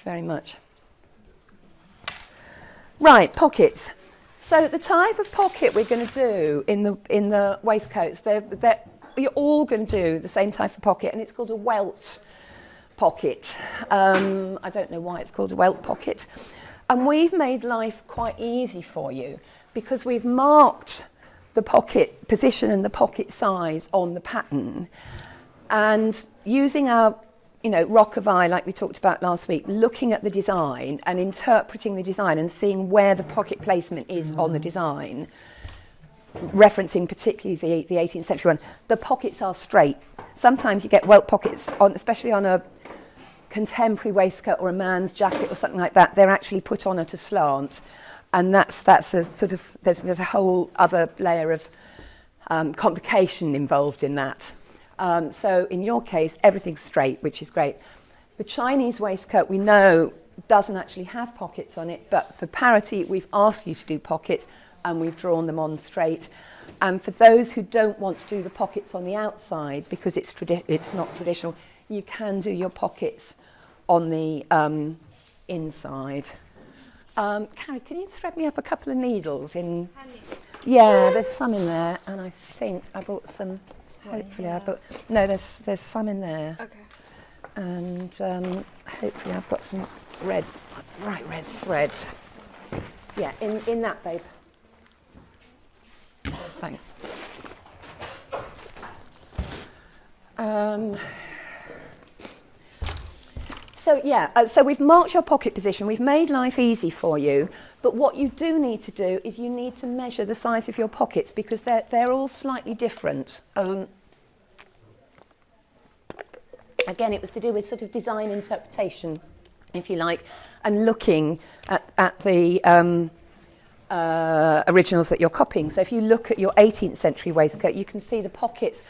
you very much. Right, pockets. So the type of pocket we're going to do in the waistcoats, you're all going to do the same type of pocket, and it's called a welt pocket. I don't know why it's called a welt pocket. And we've made life quite easy for you because we've marked the pocket position and the pocket size on the pattern, and using our rock of eye, like we talked about last week, looking at the design and interpreting the design and seeing where the pocket placement is on the design, referencing particularly the 18th century one. The pockets are straight. Sometimes you get welt pockets, especially on a contemporary waistcoat or a man's jacket or something like that. They're actually put on at a slant, and that's a sort of, there's a whole other layer of complication involved in that. So in your case, everything's straight, which is great. The Chinese waistcoat, we know, doesn't actually have pockets on it, but for parity, we've asked you to do pockets, and we've drawn them on straight. And for those who don't want to do the pockets on the outside, because it's not traditional, you can do your pockets on the inside. Carrie, can you thread me up a couple of needles in? Yeah, there's some in there, and I think I brought some. Hopefully, there's some in there. Okay. And hopefully, I've got some red thread. Yeah, in that, babe. Thanks. So we've marked your pocket position. We've made life easy for you. But what you do need to do is you need to measure the size of your pockets because they're all slightly different. Again, it was to do with sort of design interpretation, if you like, and looking at the originals that you're copying. So if you look at your 18th century waistcoat, you can see the pockets.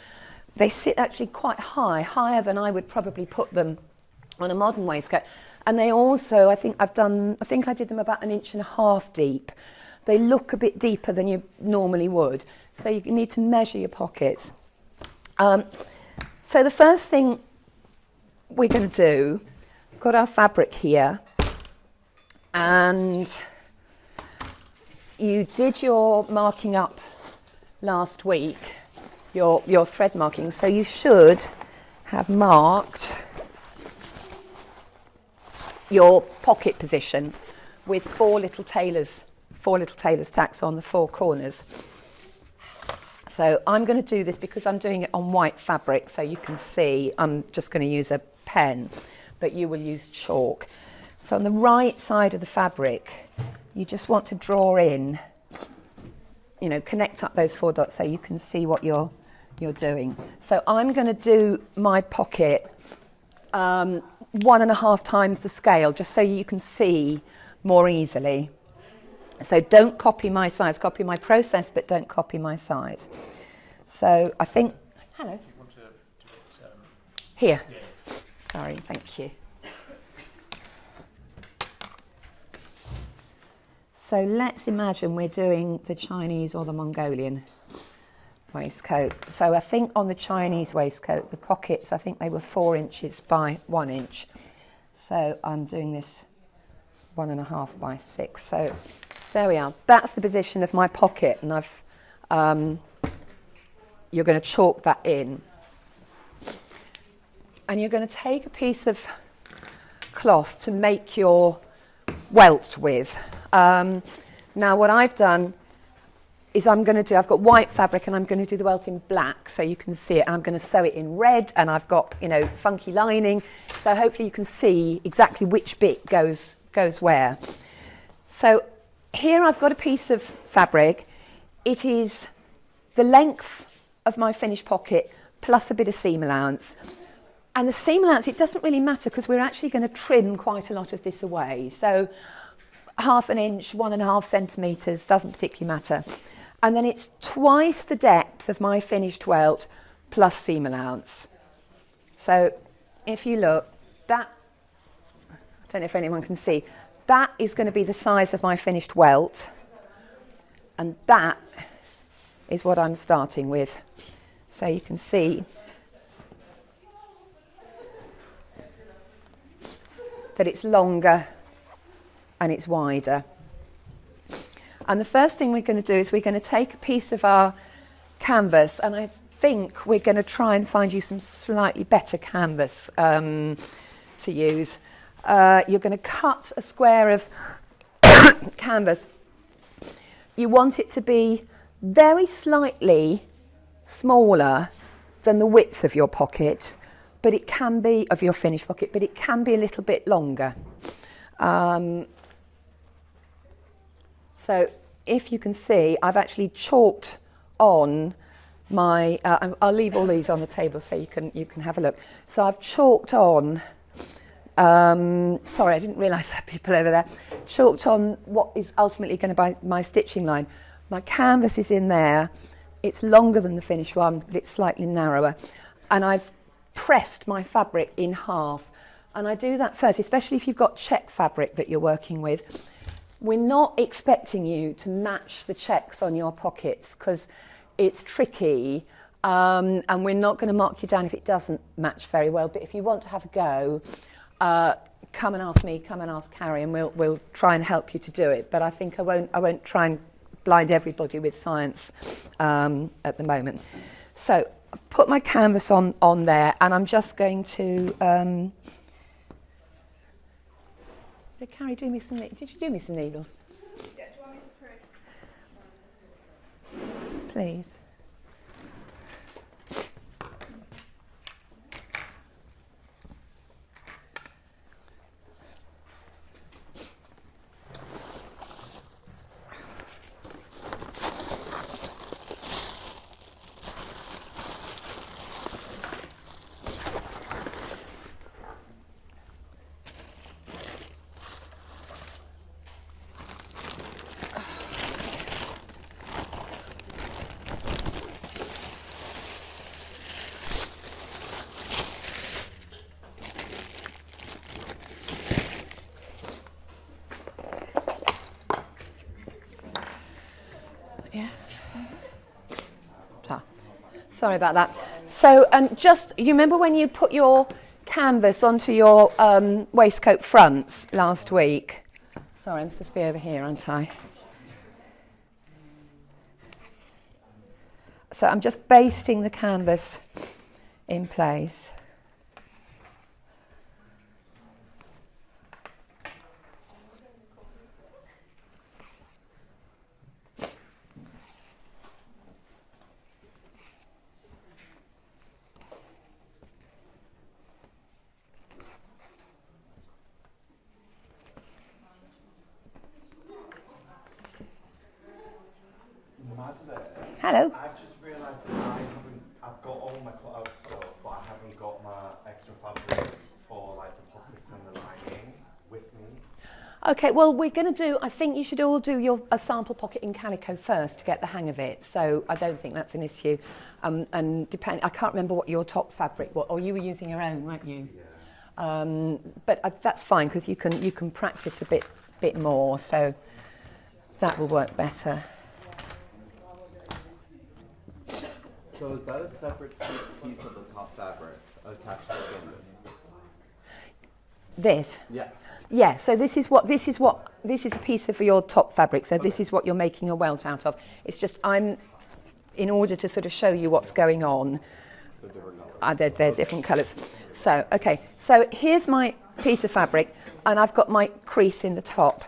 They sit actually quite high, higher than I would probably put them on a modern waistcoat. And they also, I think I did them about 1.5 inches deep. They look a bit deeper than you normally would. So you need to measure your pockets. So the first thing we're going to do, we've got our fabric here. And you did your marking up last week, your thread marking. So you should have marked your pocket position with four little tailor's tacks on the four corners. So I'm going to do this because I'm doing it on white fabric, so you can see I'm just going to use a pen, but you will use chalk. So on the right side of the fabric, you just want to draw in, connect up those 4 dots so you can see what you're doing. So I'm going to do my pocket 1.5 times the scale, just so you can see more easily. So don't copy my size, copy my process, but don't copy my size. So I think, hello. Do you want to do it here? Yeah. Sorry, thank you. So let's imagine we're doing the Chinese or the Mongolian waistcoat. So I think on the Chinese waistcoat, the pockets, I think they were 4 inches by 1 inch. So I'm doing this 1.5 by 6. So there we are. That's the position of my pocket, and you're going to chalk that in. And you're going to take a piece of cloth to make your welt with. Now what I've done is I've got white fabric and I'm going to do the welt in black so you can see it. I'm going to sew it in red, and I've got, funky lining. So hopefully you can see exactly which bit goes where. So here I've got a piece of fabric. It is the length of my finished pocket plus a bit of seam allowance. And the seam allowance, it doesn't really matter because we're actually going to trim quite a lot of this away. So 1/2 inch, 1.5 centimetres, doesn't particularly matter. And then it's twice the depth of my finished welt plus seam allowance. So if you look, I don't know if anyone can see, that is going to be the size of my finished welt. And that is what I'm starting with. So you can see that it's longer and it's wider. And the first thing we're going to do is we're going to take a piece of our canvas, and I think we're going to try and find you some slightly better canvas to use. You're going to cut a square of canvas. You want it to be very slightly smaller than the width of your pocket, but it can be, of your finished pocket, but it can be a little bit longer. So if you can see, I've actually chalked on my, I'll leave all these on the table so you can have a look. So I've chalked on, sorry, I didn't realise there were people over there, chalked on what is ultimately going to be my stitching line. My canvas is in there. It's longer than the finished one, but it's slightly narrower. And I've pressed my fabric in half. And I do that first, especially if you've got check fabric that you're working with. We're not expecting you to match the checks on your pockets because it's tricky, and we're not going to mark you down if it doesn't match very well. But if you want to have a go, come and ask me, come and ask Carrie, and we'll try and help you to do it. But I think I won't try and blind everybody with science at the moment. So I've put my canvas on there, and I'm just going to. Did Carrie do me some? Did you do me some needles? Yeah, do you want me to pray? Please. Sorry about that. So, and just, you remember when you put your canvas onto your waistcoat fronts last week? Sorry, I'm supposed to be over here, aren't I? So I'm just basting the canvas in place. Hello. I've just realised that I've got all my cut out stuff, but I haven't got my extra fabric for like the pockets and the lining with me. Okay, well, we're going to do, I think you should all do a sample pocket in calico first to get the hang of it. So I don't think that's an issue. And I can't remember what your top fabric was, or you were using your own, weren't you? Yeah. But that's fine because you can practice a bit more, so that will work better. So is that a separate piece of the top fabric attached to the canvas? This? Yeah. Yeah, so this is a piece of your top fabric, so this is what you're making a welt out of. It's just in order to sort of show you what's going on, they're different colours. So, okay, so here's my piece of fabric, and I've got my crease in the top.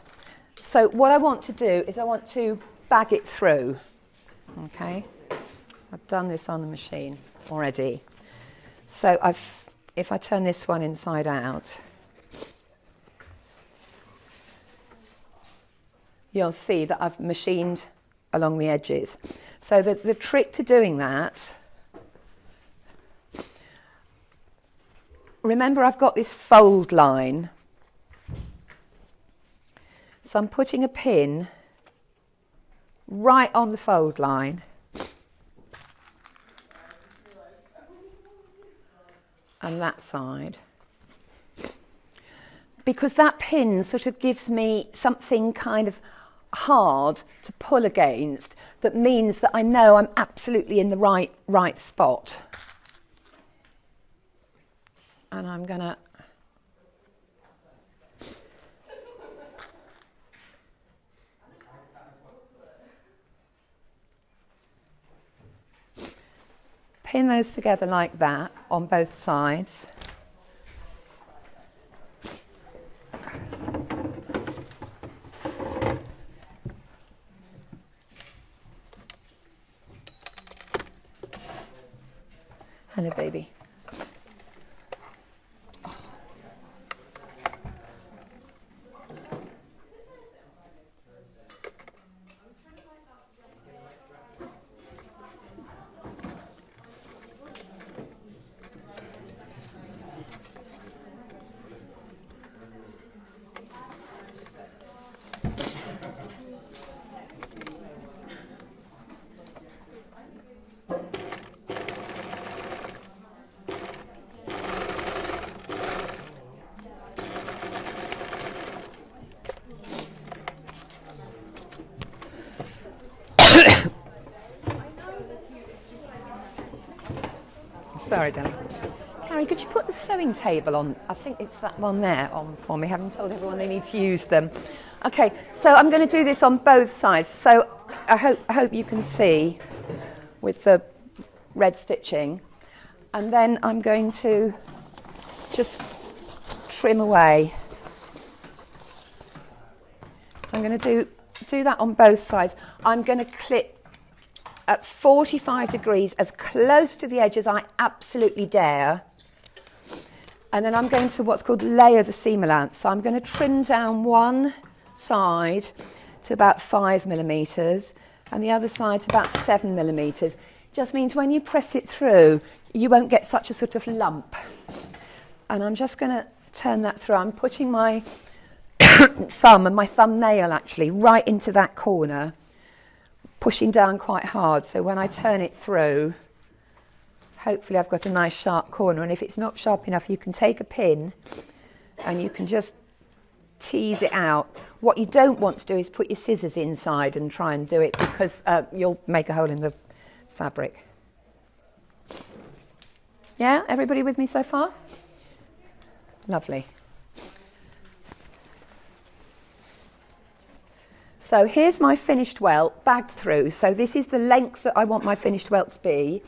So what I want to do is I want to bag it through, okay? I've done this on the machine already. So if I turn this one inside out, you'll see that I've machined along the edges. So the trick to doing that, remember I've got this fold line. So I'm putting a pin right on the fold line. And that side. Because that pin sort of gives me something kind of hard to pull against that means that I know I'm absolutely in the right spot. And I'm going to pin those together like that on both sides. Hello, baby. Sorry, darling. Carrie, could you put the sewing table on? I think it's that one there on for me. Haven't told everyone they need to use them. Okay, so I'm going to do this on both sides. So I hope you can see with the red stitching. And then I'm going to just trim away. So I'm going to do that on both sides. I'm going to clip at 45 degrees, as close to the edge as I absolutely dare. And then I'm going to what's called layer the seam allowance. So I'm going to trim down one side to about 5 millimetres and the other side to about 7 millimetres. Just means when you press it through, you won't get such a sort of lump. And I'm just going to turn that through. I'm putting my thumb and my thumbnail actually right into that corner, pushing down quite hard, so when I turn it through, hopefully I've got a nice sharp corner. And if it's not sharp enough, you can take a pin and you can just tease it out. What you don't want to do is put your scissors inside and try and do it, because you'll make a hole in the fabric. Yeah, everybody with me so far? Lovely. So here's my finished welt bagged through. So this is the length that I want my finished welt to be.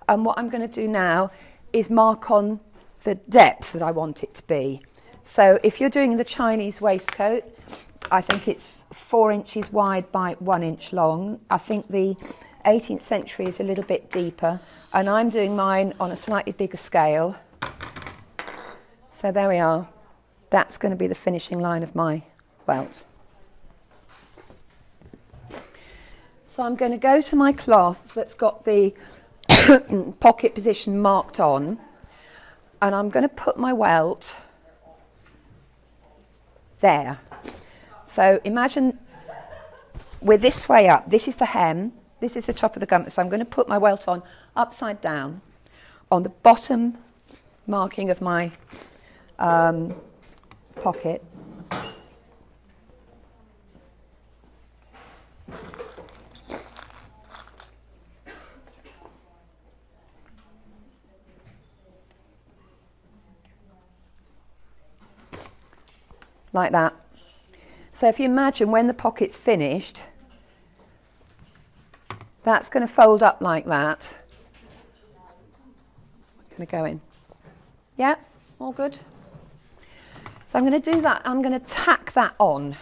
And what I'm going to do now is mark on the depth that I want it to be. So if you're doing the Chinese waistcoat, I think it's 4 inches wide by 1 inch long. I think the 18th century is a little bit deeper. And I'm doing mine on a slightly bigger scale. So there we are. That's going to be the finishing line of my welt. So I'm going to go to my cloth that's got the pocket position marked on, and I'm going to put my welt there. So imagine we're this way up. This is the hem. This is the top of the gumpet. So I'm going to put my welt on upside down on the bottom marking of my pocket. Like that. So if you imagine when the pocket's finished, that's going to fold up like that. I'm going to go in. Yeah, all good. So I'm going to do that. I'm going to tack that on.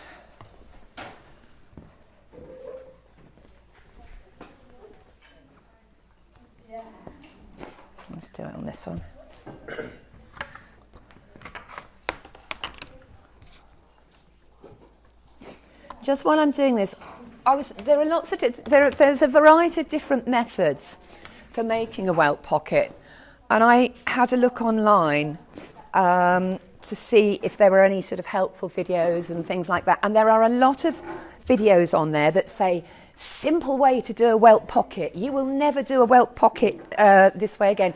Let's do it on this one. Just while I'm doing this, there's a variety of different methods for making a welt pocket, and I had a look online to see if there were any sort of helpful videos and things like that. And there are a lot of videos on there that say, simple way to do a welt pocket. You will never do a welt pocket this way again.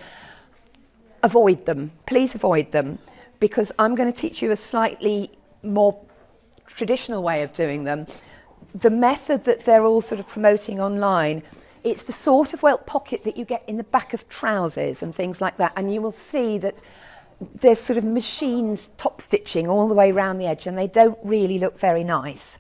Avoid them. Please avoid them, because I'm going to teach you a slightly more traditional way of doing them. The method that they're all sort of promoting online, it's the sort of welt pocket that you get in the back of trousers and things like that, and you will see that there's sort of machines top stitching all the way around the edge, and they don't really look very nice.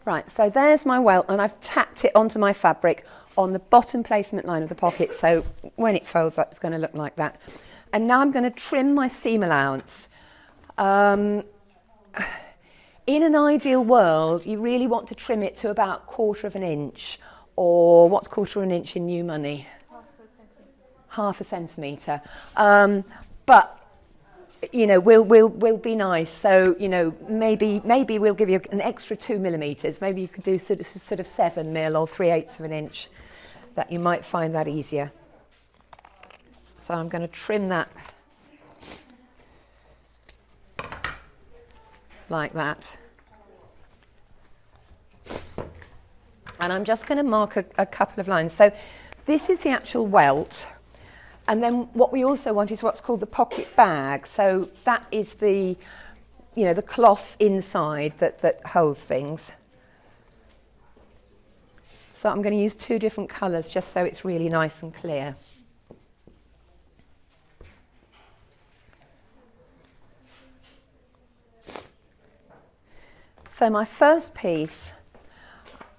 Right, so there's my welt, and I've tacked it onto my fabric on the bottom placement line of the pocket, so when it folds up it's going to look like that. And now I'm going to trim my seam allowance. In an ideal world, you really want to trim it to about 1/4 inch, or what's 1/4 inch in new money? 1/2 centimetre. But you know, we'll be nice. So you know, maybe we'll give you an extra 2 millimetres. Maybe you could do sort of 7 mil or 3/8 of an inch. That you might find that easier. So I'm going to trim that like that. And I'm just going to mark a couple of lines. So this is the actual welt. And then what we also want is what's called the pocket bag. So that is the, you know, the cloth inside that holds things. So I'm going to use 2 different colours just so it's really nice and clear. So my first piece,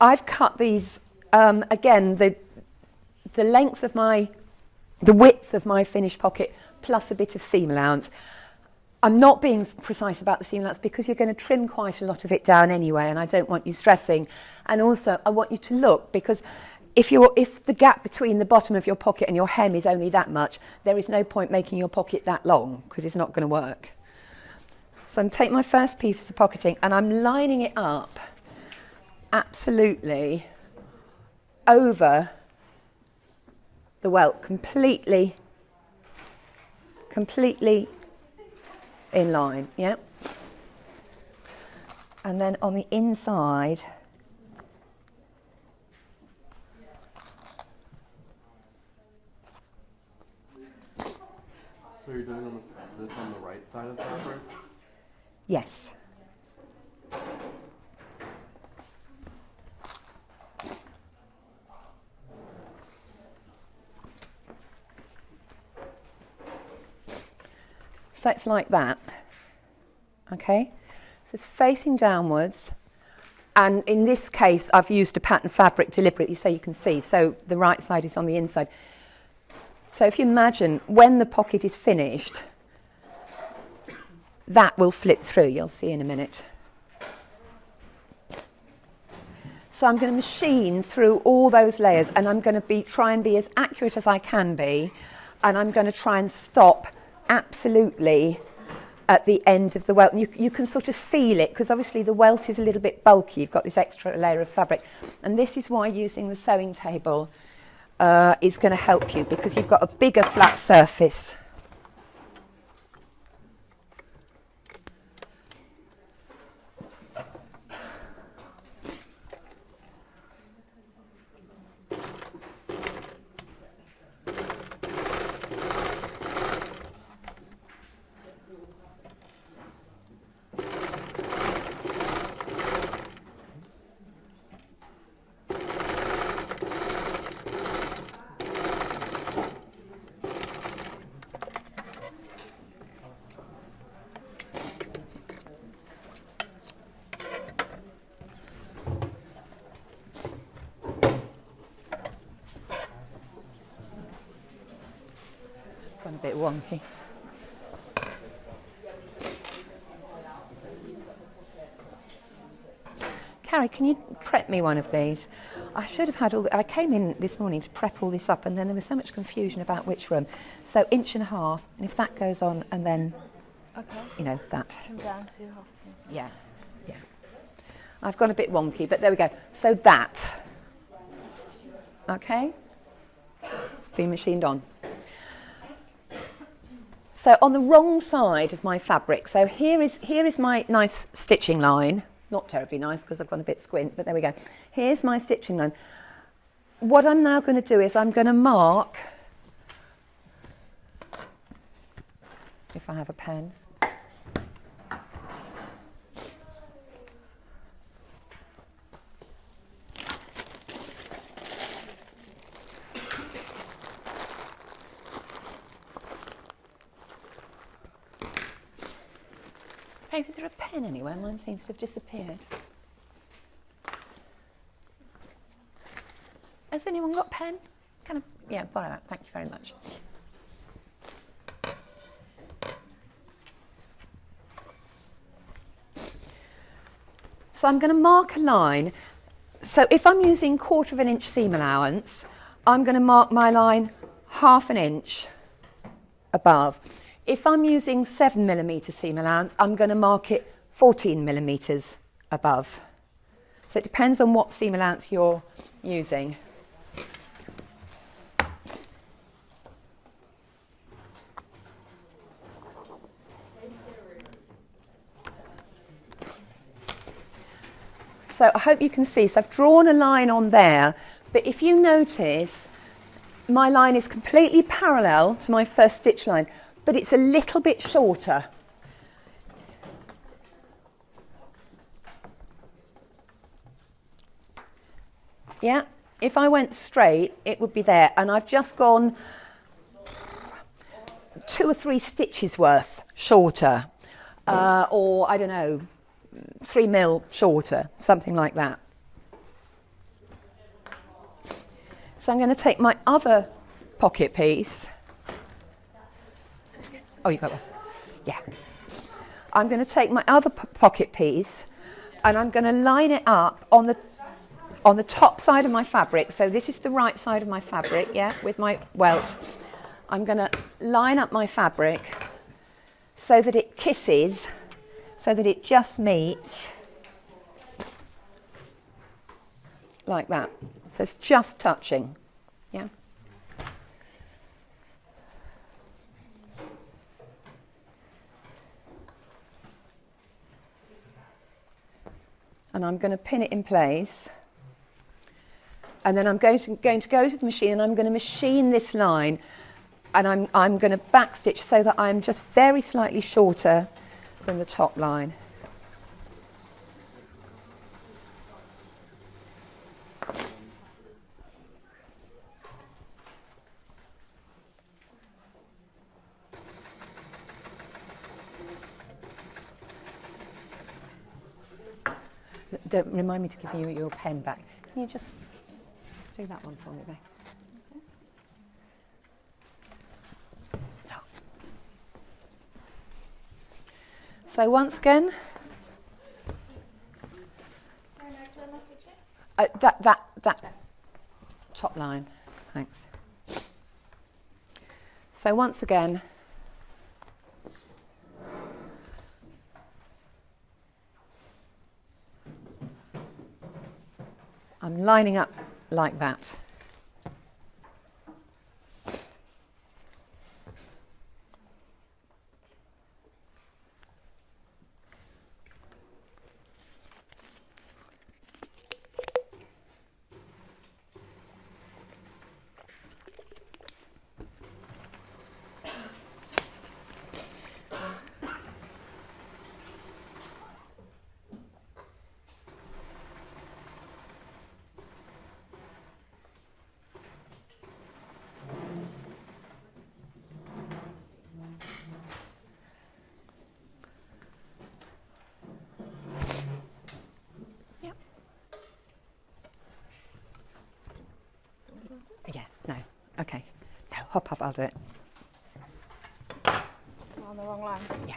I've cut these, again, the length of the width of my finished pocket plus a bit of seam allowance. I'm not being precise about the seam allowance because you're going to trim quite a lot of it down anyway, and I don't want you stressing. And also I want you to look, because if the gap between the bottom of your pocket and your hem is only that much, there is no point making your pocket that long because it's not going to work. So I'm taking my first piece of pocketing and I'm lining it up absolutely over the welt, completely in line, yeah. And then on the inside, So you're doing this on the right side of the fabric? yes. So it's like that, okay? So it's facing downwards, and in this case I've used a pattern fabric deliberately so you can see, so the right side is on the inside. So if you imagine when the pocket is finished, that will flip through, you'll see in a minute. So I'm going to machine through all those layers, and I'm going to try and be as accurate as I can be, and I'm going to try and stop absolutely at the end of the welt. And you can sort of feel it, because obviously the welt is a little bit bulky, you've got this extra layer of fabric, and this is why using the sewing table is going to help you, because you've got a bigger flat surface. Gone a bit wonky. Carrie, can you prep me one of these? I should have had I came in this morning to prep all this up, and then there was so much confusion about which room. So 1.5 inches, and if that goes on, and then, Okay. you know, that. Trim down to 0.5 centimetre. Yeah, yeah. I've gone a bit wonky, but there we go. So that, okay? It's been machined on. So on the wrong side of my fabric, so here is my nice stitching line. Not terribly nice because I've gone a bit squint, but there we go. Here's my stitching line. What I'm now going to do is I'm going to mark, if I have a pen, hey, is there a pen anywhere? Mine seems to have disappeared. Has anyone got a pen? Can I? Yeah, borrow that. Thank you very much. So I'm going to mark a line. So if I'm using 1/4 inch seam allowance, I'm going to mark my line 1/2 inch above. If I'm using 7mm seam allowance, I'm going to mark it 14mm above. So it depends on what seam allowance you're using. So I hope you can see. So I've drawn a line on there, but if you notice, my line is completely parallel to my first stitch line, but it's a little bit shorter. Yeah, if I went straight, it would be there, and I've just gone 2 or 3 stitches worth shorter, or I don't know, 3 mil shorter, something like that. So I'm going to take my other pocket piece. Oh, you got that? Yeah. I'm going to take my other pocket piece and I'm going to line it up on the top side of my fabric. So this is the right side of my fabric, yeah, with my welt. I'm going to line up my fabric so that it kisses, so that it just meets like that. So it's just touching, yeah. And I'm going to pin it in place. And then I'm going to go to the machine and I'm going to machine this line, and I'm going to backstitch so that I'm just very slightly shorter than the top line. Don't remind me to give you your pen back. Can you just do that one for me, babe? So once again, that top line, thanks. So once again, I'm lining up like that. Yeah, no, okay. No, hop up, I'll do it. On the wrong line. Yeah.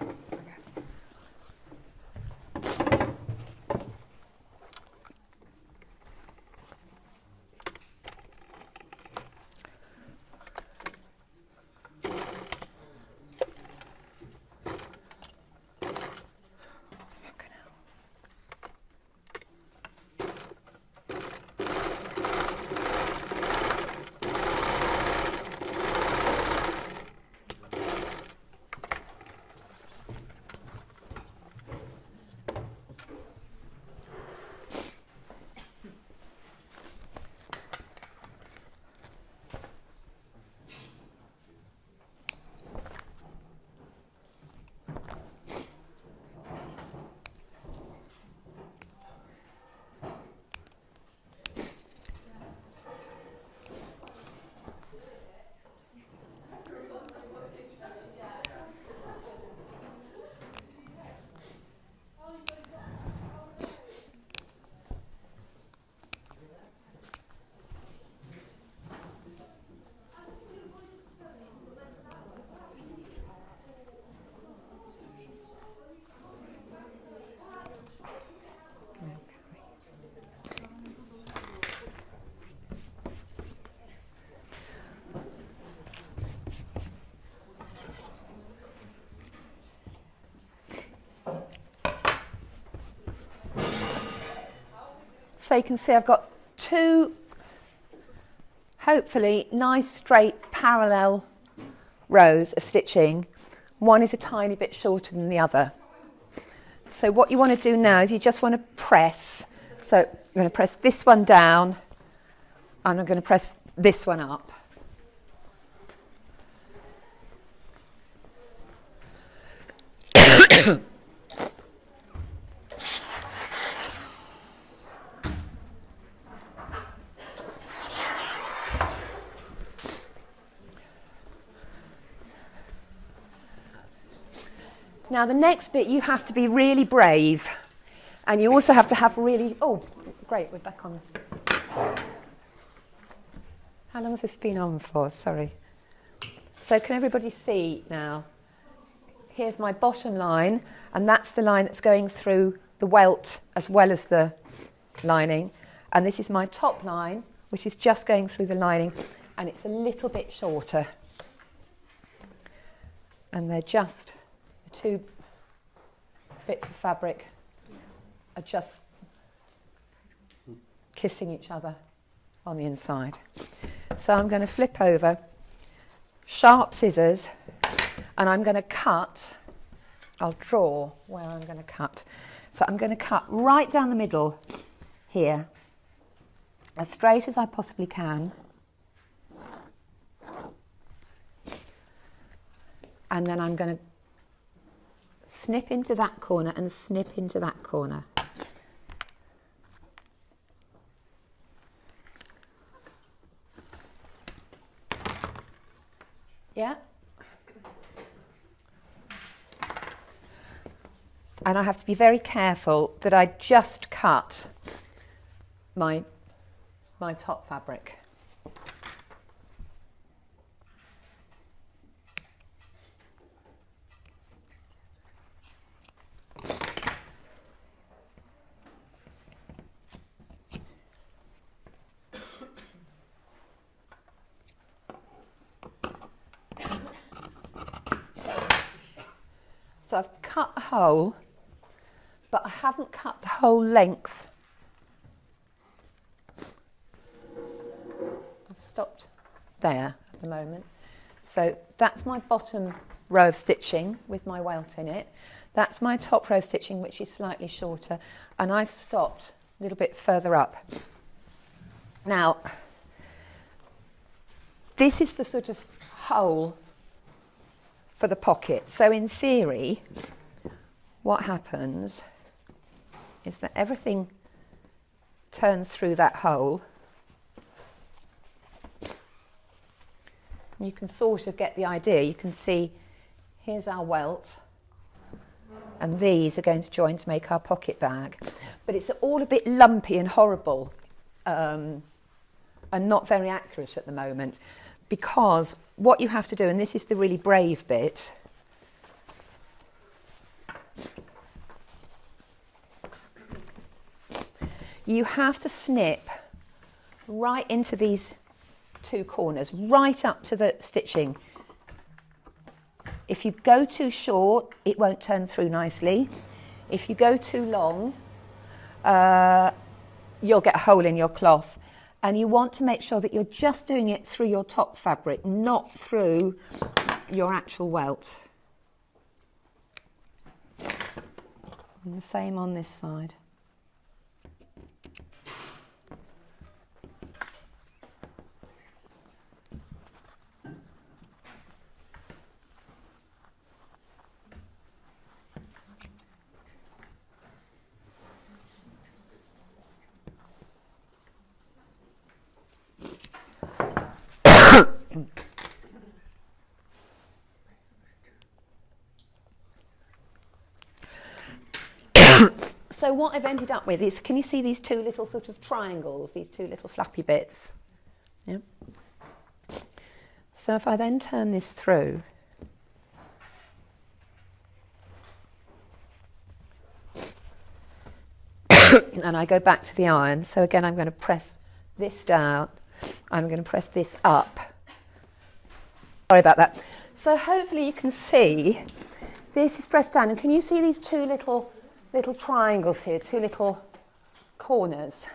So you can see I've got two, hopefully, nice straight parallel rows of stitching. One is a tiny bit shorter than the other. So what you want to do now is you just want to press. So I'm going to press this one down and I'm going to press this one up. Now the next bit you have to be really brave, and you also have to have really, oh great, we're back on. How long has this been on for? Sorry. So can everybody see now? Here's my bottom line, and that's the line that's going through the welt as well as the lining. And this is my top line, which is just going through the lining, and it's a little bit shorter. And they're just, the two bits of fabric are just kissing each other on the inside. So I'm going to flip over, sharp scissors, and I'm going to cut. I'll draw where I'm going to cut. So I'm going to cut right down the middle here, as straight as I possibly can. And then I'm going to snip into that corner and snip into that corner. Yeah? And I have to be very careful that I just cut my top fabric. So I've cut a hole, but I haven't cut the whole length. I've stopped there at the moment. So that's my bottom row of stitching with my welt in it. That's my top row of stitching, which is slightly shorter, and I've stopped a little bit further up. Now, this is the sort of hole for the pocket. So in theory, what happens is that everything turns through that hole. You can sort of get the idea. You can see here's our welt, and these are going to join to make our pocket bag. But it's all a bit lumpy and horrible, and not very accurate at the moment, because what you have to do, and this is the really brave bit, you have to snip right into these two corners, right up to the stitching. If you go too short, it won't turn through nicely. If you go too long, you'll get a hole in your cloth. And you want to make sure that you're just doing it through your top fabric, not through your actual welt. And the same on this side. So what I've ended up with is, can you see these two little sort of triangles, these two little flappy bits? Yeah. So if I then turn this through, and I go back to the iron, so again I'm going to press this down, I'm going to press this up. Sorry about that. So hopefully you can see this is pressed down, and can you see these two little triangles here, two little corners?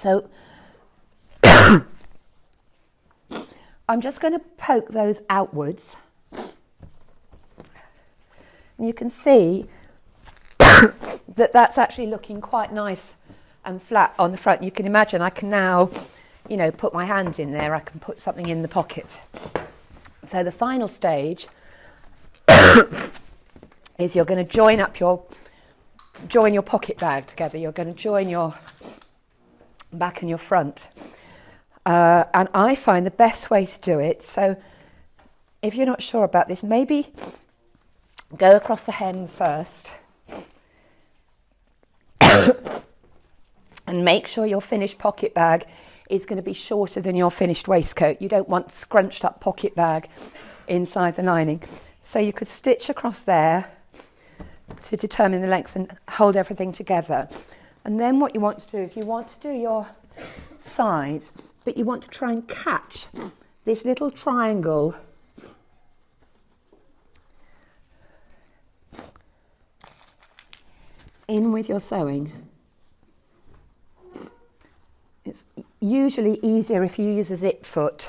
So I'm just going to poke those outwards. And you can see that that's actually looking quite nice and flat on the front. You can imagine I can now, you know, put my hand in there. I can put something in the pocket. So the final stage is you're going to join your pocket bag together. You're going to join your back and your front. And I find the best way to do it, so if you're not sure about this, maybe go across the hem first and make sure your finished pocket bag is going to be shorter than your finished waistcoat. You don't want scrunched up pocket bag inside the lining. So you could stitch across there to determine the length and hold everything together. And then what you want to do is you want to do your sides, but you want to try and catch this little triangle in with your sewing. It's usually easier if you use a zip foot.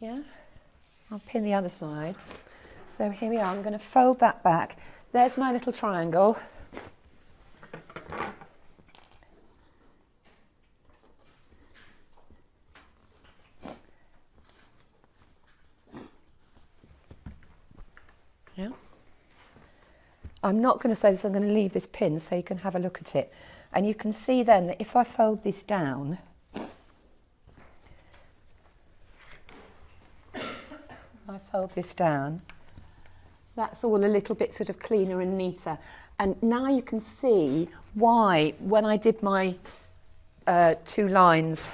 Yeah, I'll pin the other side. So here we are, I'm going to fold that back. There's my little triangle. Yeah. I'm not going to sew this, I'm going to leave this pin so you can have a look at it. And you can see then that if I fold this down, that's all a little bit sort of cleaner and neater. And now you can see why, when I did my 2 lines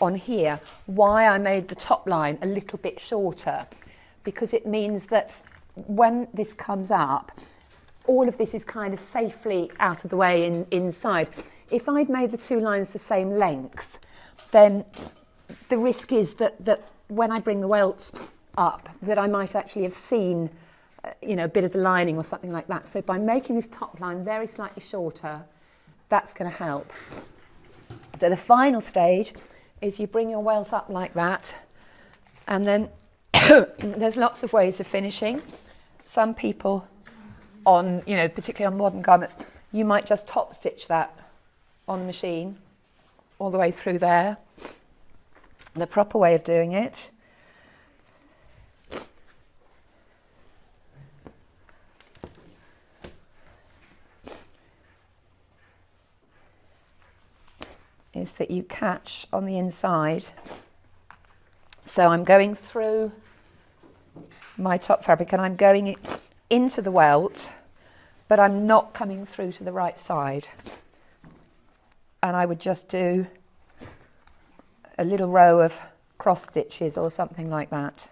on here, why I made the top line a little bit shorter, because it means that when this comes up, all of this is kind of safely out of the way inside. If I'd made the 2 lines the same length, then the risk is that when I bring the welt up, that I might actually have seen a bit of the lining or something like that. So by making this top line very slightly shorter, that's going to help. So the final stage is you bring your welt up like that, and then there's lots of ways of finishing. Some people on, particularly on modern garments, you might just top stitch that on the machine all the way through there. The proper way of doing it is that you catch on the inside. So I'm going through my top fabric and I'm going into the welt, but I'm not coming through to the right side. And I would just do a little row of cross stitches or something like that.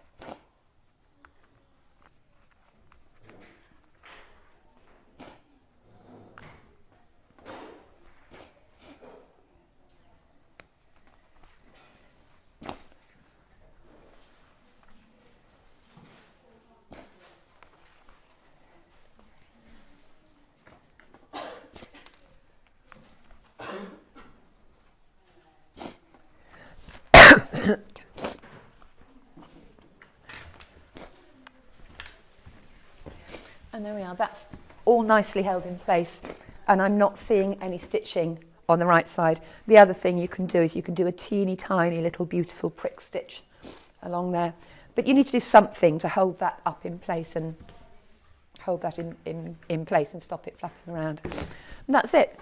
And there we are, that's all nicely held in place, and I'm not seeing any stitching on the right side. The other thing you can do is you can do a teeny tiny little beautiful prick stitch along there, but you need to do something to hold that up in place and hold that in place and stop it flapping around. And that's it.